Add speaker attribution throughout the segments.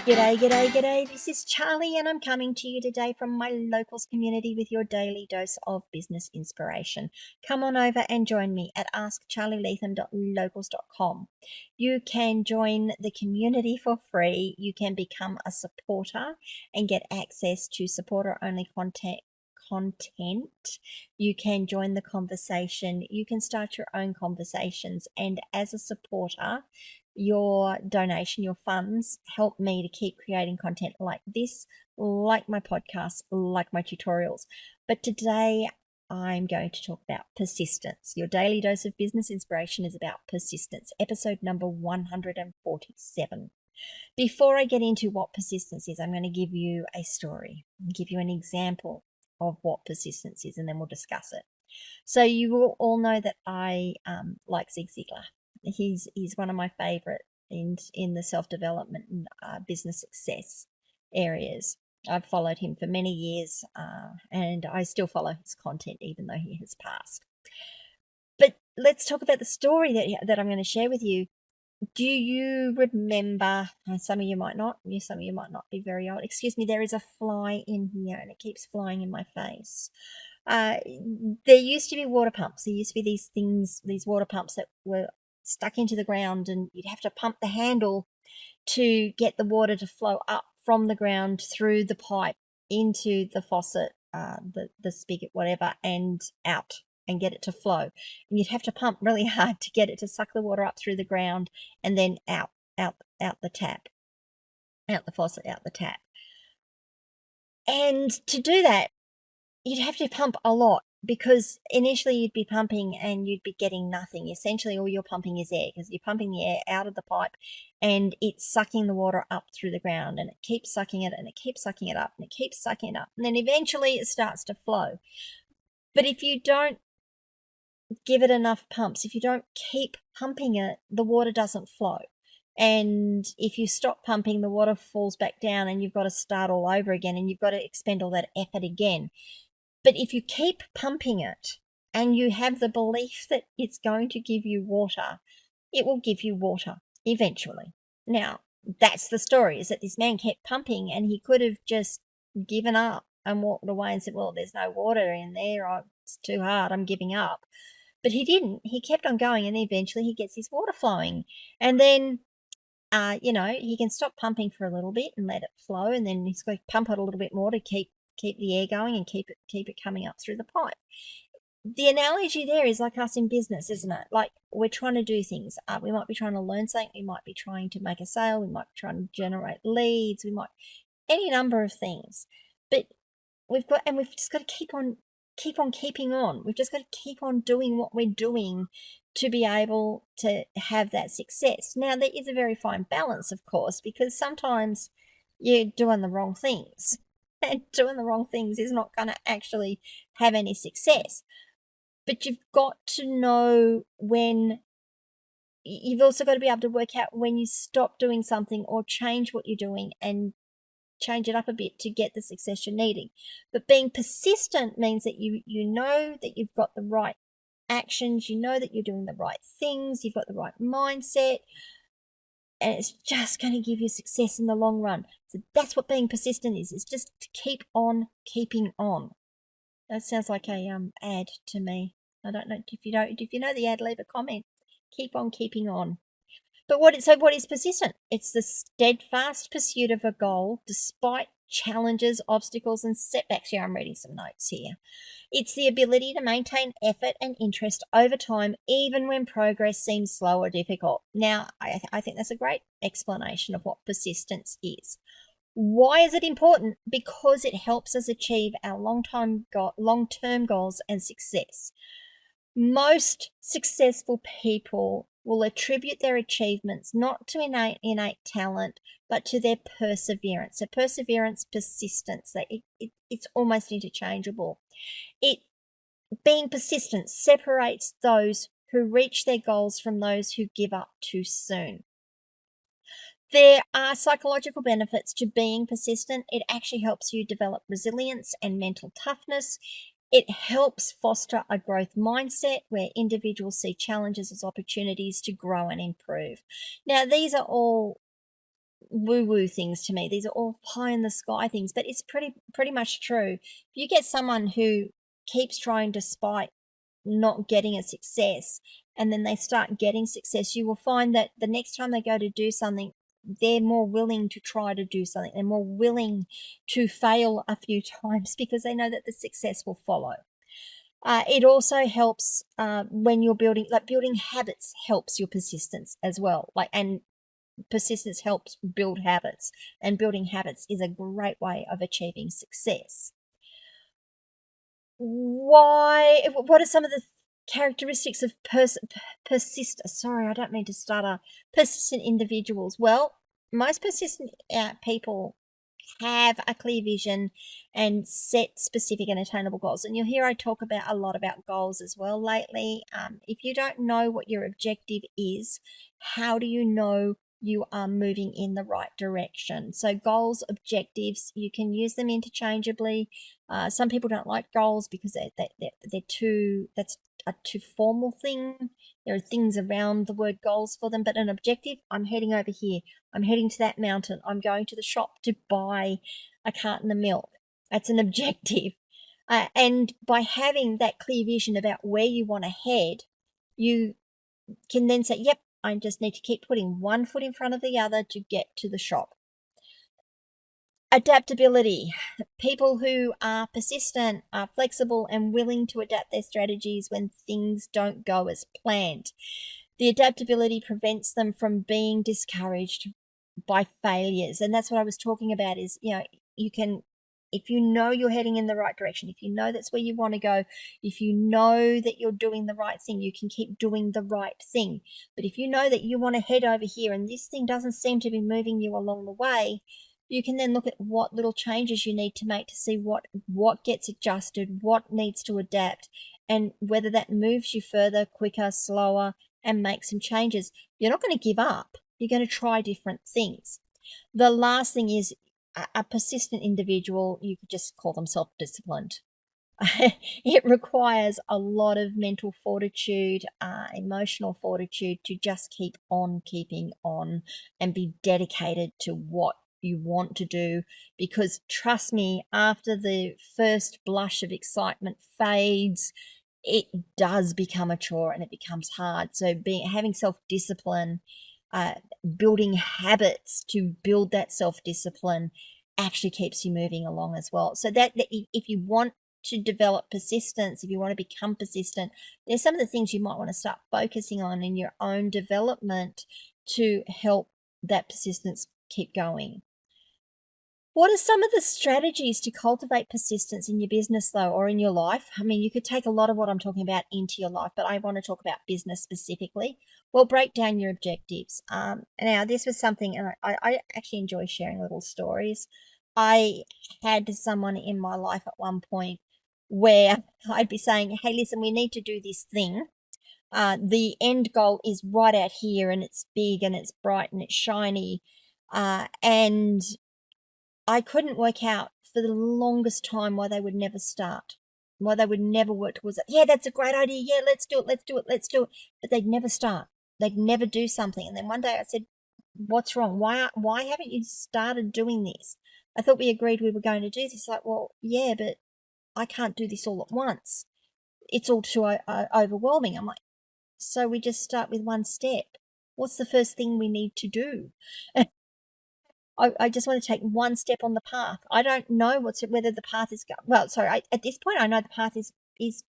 Speaker 1: G'day, g'day, g'day. This is Charlie, and I'm coming to you today from my locals community with your daily dose of business inspiration. Come on over and join me at askcharlyleetham.locals.com. You can join the community for free. You can become a supporter and get access to supporter-only content. You can join the conversation. You can start your own conversations, and as a supporter, your donation, your funds help me to keep creating content like this, like my podcasts, like my tutorials. But today I'm going to talk about persistence. Your daily dose of business inspiration is about persistence, episode number 147. Before I get into what persistence is, I'm going to give you a story and give you an example of what persistence is, and then we'll discuss it. So you will all know that I like Zig Ziglar. He's one of my favorite in the self-development and business success areas. I've followed him for many years, and I still follow his content even though he has passed. But let's talk about the story that I'm going to share with you. Do you remember? Some of you might not. Some of you might not be very old. Excuse me. There is a fly in here, and it keeps flying in my face. There used to be water pumps. There used to be these water pumps that were stuck into the ground, and you'd have to pump the handle to get the water to flow up from the ground through the pipe into the faucet, the spigot, whatever, and out and get it to flow. And you'd have to pump really hard to get it to suck the water up through the ground and then out the tap, out the faucet, out the tap. And to do that, you'd have to pump a lot, because initially you'd be pumping and you'd be getting nothing. Essentially, all you're pumping is air, because you're pumping the air out of the pipe and it's sucking the water up through the ground, and it keeps sucking it and it keeps sucking it up and it keeps sucking it up. And then eventually it starts to flow. But if you don't give it enough pumps, if you don't keep pumping it, the water doesn't flow. And if you stop pumping, the water falls back down and you've got to start all over again, and you've got to expend all that effort again. But if you keep pumping it and you have the belief that it's going to give you water, it will give you water eventually. Now, that's the story, is that this man kept pumping, and he could have just given up and walked away and said, well, there's no water in there. Oh, it's too hard. I'm giving up. But he didn't. He kept on going, and eventually he gets his water flowing. And then, he can stop pumping for a little bit and let it flow, and then he's going to pump it a little bit more to keep the air going and keep it coming up through the pipe. The analogy there is like us in business, isn't it? Like, we're trying to do things. We might be trying to learn something. We might be trying to make a sale. We might be trying to generate leads. We might, any number of things. But we've just got to keep on keeping on. We've just got to keep on doing what we're doing to be able to have that success. Now, there is a very fine balance, of course, because sometimes you're doing the wrong things. And doing the wrong things is not going to actually have any success. But you've got to know when. You've also got to be able to work out when you stop doing something or change what you're doing and change it up a bit to get the success you're needing. But being persistent means that you know that you've got the right actions, you know that you're doing the right things, you've got the right mindset, and it's just going to give you success in the long run. So that's what being persistent is. It's just to keep on keeping on. That sounds like a ad to me. I don't know if you know the ad, leave a comment. Keep on keeping on. But what is persistent? It's the steadfast pursuit of a goal despite challenges, obstacles, and setbacks. Yeah, I'm reading some notes here. It's the ability to maintain effort and interest over time, even when progress seems slow or difficult. Now, I think that's a great explanation of what persistence is. Why is it important? Because it helps us achieve our long-term goals and success. Most successful people will attribute their achievements not to innate talent, but to their perseverance. So perseverance, persistence, it's almost interchangeable. Being persistent separates those who reach their goals from those who give up too soon. There are psychological benefits to being persistent. It actually helps you develop resilience and mental toughness. It helps foster a growth mindset where individuals see challenges as opportunities to grow and improve. Now, these are all woo-woo things to me. These are all pie in the sky things, but it's pretty much true. If you get someone who keeps trying despite not getting a success, and then they start getting success, you will find that the next time they go to do something, they're more willing to try to do something. They're more willing to fail a few times because they know that the success will follow. It also helps when you're building habits helps your persistence as well. And persistence helps build habits, and building habits is a great way of achieving success. What are some of the characteristics of sorry, I don't mean to stutter. Persistent individuals. Well, most persistent people have a clear vision and set specific and attainable goals. And you'll hear I talk about a lot about goals as well lately. If you don't know what your objective is, how do you know you are moving in the right direction? So goals, objectives, you can use them interchangeably. Some people don't like goals because they're that's a too formal thing. There are things around the word goals for them, but an objective, I'm heading over here. I'm heading to that mountain. I'm going to the shop to buy a carton of milk. That's an objective. And by having that clear vision about where you want to head, you can then say, yep, I just need to keep putting one foot in front of the other to get to the shop. Adaptability. People who are persistent, are flexible, and willing to adapt their strategies when things don't go as planned. The adaptability prevents them from being discouraged by failures. And that's what I was talking about is, you can, if you know you're heading in the right direction, if you know that's where you want to go, if you know that you're doing the right thing, you can keep doing the right thing. But if you know that you want to head over here and this thing doesn't seem to be moving you along the way, you can then look at what little changes you need to make to see what gets adjusted, what needs to adapt, and whether that moves you further, quicker, slower, and make some changes. You're not going to give up. You're going to try different things. The last thing is a persistent individual, you could just call them self-disciplined. It requires a lot of mental fortitude, emotional fortitude to just keep on keeping on and be dedicated to what you want to do, because trust me, after the first blush of excitement fades, it does become a chore and it becomes hard. So having self-discipline, building habits to build that self-discipline actually keeps you moving along as well. So that if you want to develop persistence, if you want to become persistent, there's some of the things you might want to start focusing on in your own development to help that persistence keep going. What are some of the strategies to cultivate persistence in your business, though, or in your life? I mean, you could take a lot of what I'm talking about into your life, but I want to talk about business specifically. Well, break down your objectives. Now, this was something, and I actually enjoy sharing little stories. I had someone in my life at one point where I'd be saying, hey, listen, we need to do this thing. The end goal is right out here, and it's big, and it's bright, and it's shiny. And I couldn't work out for the longest time why they would never start, why they would never work towards it. Yeah, that's a great idea. Yeah, let's do it. Let's do it. Let's do it. But they'd never start. They'd never do something. And then one day I said, what's wrong? Why haven't you started doing this? I thought we agreed we were going to do this. Like, well, yeah, but I can't do this all at once. It's all too overwhelming. I'm like, so we just start with one step. What's the first thing we need to do? I just want to take one step on the path. I don't know whether the path is at this point I know the path is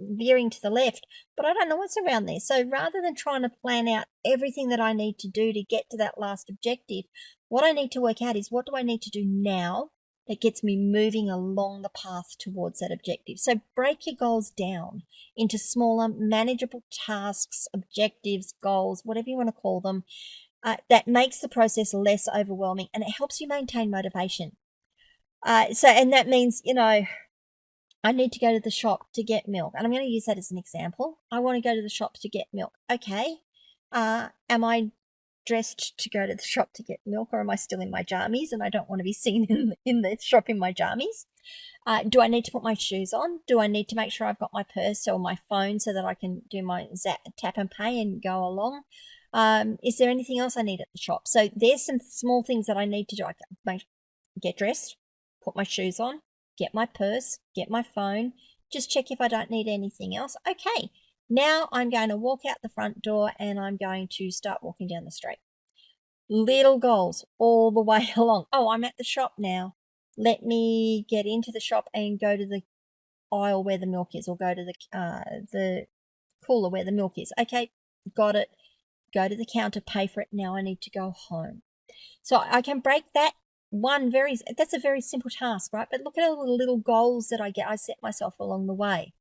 Speaker 1: veering to the left, but I don't know what's around there. So rather than trying to plan out everything that I need to do to get to that last objective, what I need to work out is what do I need to do now that gets me moving along the path towards that objective. So break your goals down into smaller, manageable tasks, objectives, goals, whatever you want to call them. That makes the process less overwhelming, and it helps you maintain motivation. And that means, I need to go to the shop to get milk. And I'm going to use that as an example. I want to go to the shop to get milk. Okay. Am I dressed to go to the shop to get milk, or am I still in my jammies and I don't want to be seen in the shop in my jammies? Do I need to put my shoes on? Do I need to make sure I've got my purse or my phone so that I can do my tap and pay and go along? Is there anything else I need at the shop? So there's some small things that I need to do. I can get dressed, put my shoes on, get my purse, get my phone, just check if I don't need anything else. Okay, now I'm going to walk out the front door and I'm going to start walking down the street. Little goals all the way along. Oh, I'm at the shop now. Let me get into the shop and go to the aisle where the milk is, or go to the cooler where the milk is. Okay, got it. Go to the counter, pay for it. Now I need to go home. So I can break that that's a very simple task, right? But look at all the little goals that I set myself along the way.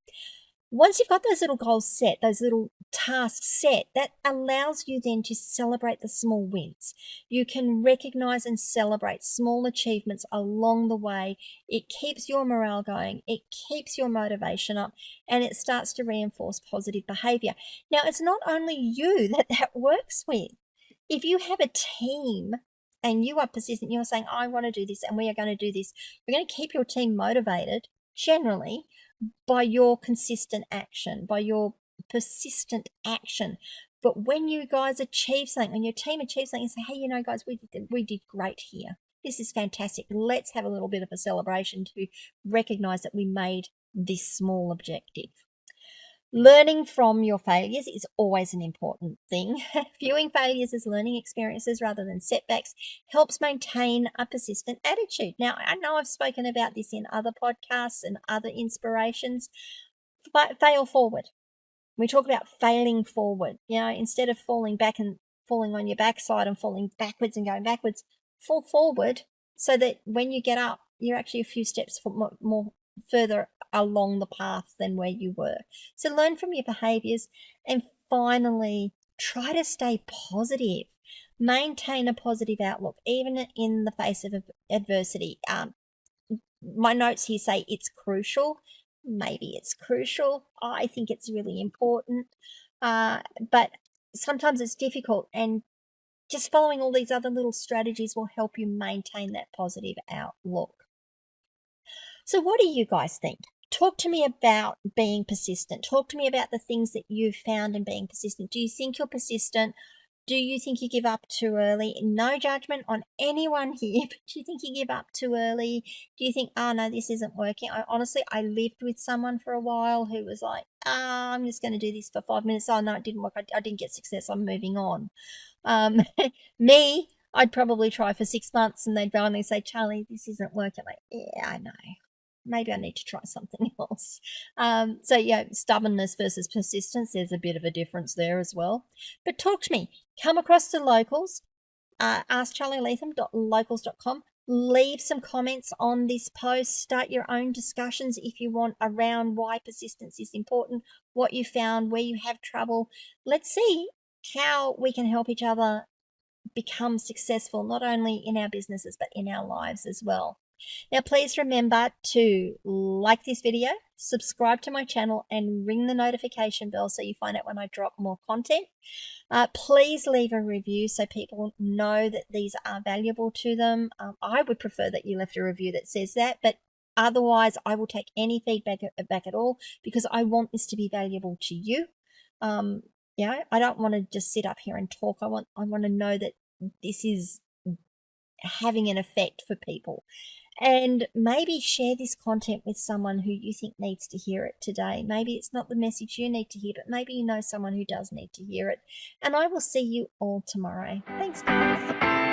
Speaker 1: Once you've got those little goals set, those little tasks set, that allows you then to celebrate the small wins. You can recognize and celebrate small achievements along the way. It keeps your morale going, it keeps your motivation up, and it starts to reinforce positive behavior. Now, it's not only you that works with. If you have a team and you are persistent, you're saying, I want to do this and we are going to do this, you're going to keep your team motivated generally by your consistent action, by your persistent action. But when you guys achieve something, when your team achieves something, and say, hey, you know, guys, we did great here. This is fantastic. Let's have a little bit of a celebration to recognize that we made this small objective. Learning from your failures is always an important thing. Viewing failures as learning experiences rather than setbacks helps maintain a persistent attitude. Now, I know I've spoken about this in other podcasts and other inspirations, but fail forward. We talk about failing forward. You know, instead of falling back and falling on your backside and falling backwards and going backwards, fall forward so that when you get up, you're actually a few steps more further along the path than where you were. So learn from your behaviors, and finally, try to stay positive. Maintain a positive outlook, even in the face of adversity. My notes here say it's crucial. Maybe it's crucial. I think it's really important. But sometimes it's difficult, and just following all these other little strategies will help you maintain that positive outlook. So what do you guys think? Talk to me about being persistent. Talk to me about the things that you've found in being persistent. Do you think you're persistent? Do you think you give up too early? No judgment on anyone here, but do you think you give up too early? Do you think, oh no, this isn't working? I lived with someone for a while who was like, I'm just going to do this for 5 minutes. Oh no, it didn't work. I didn't get success. I'm moving on. Me, I'd probably try for 6 months and they'd finally say, Charlie, this isn't working. Like, yeah, I know. Maybe I need to try something else. So yeah, stubbornness versus persistence, there's a bit of a difference there as well. But talk to me. Come across to Locals, askcharlyleetham.locals.com. Leave some comments on this post. Start your own discussions if you want around why persistence is important, what you found, where you have trouble. Let's see how we can help each other become successful, not only in our businesses, but in our lives as well. Now, please remember to like this video, subscribe to my channel, and ring the notification bell so you find out when I drop more content. Please leave a review so people know that these are valuable to them. I would prefer that you left a review that says that, but otherwise I will take any feedback back at all, because I want this to be valuable to you. I don't want to just sit up here and talk. I want to know that this is having an effect for people. And maybe share this content with someone who you think needs to hear it today. Maybe it's not the message you need to hear, but maybe you know someone who does need to hear it. And I will see you all tomorrow. Thanks, guys.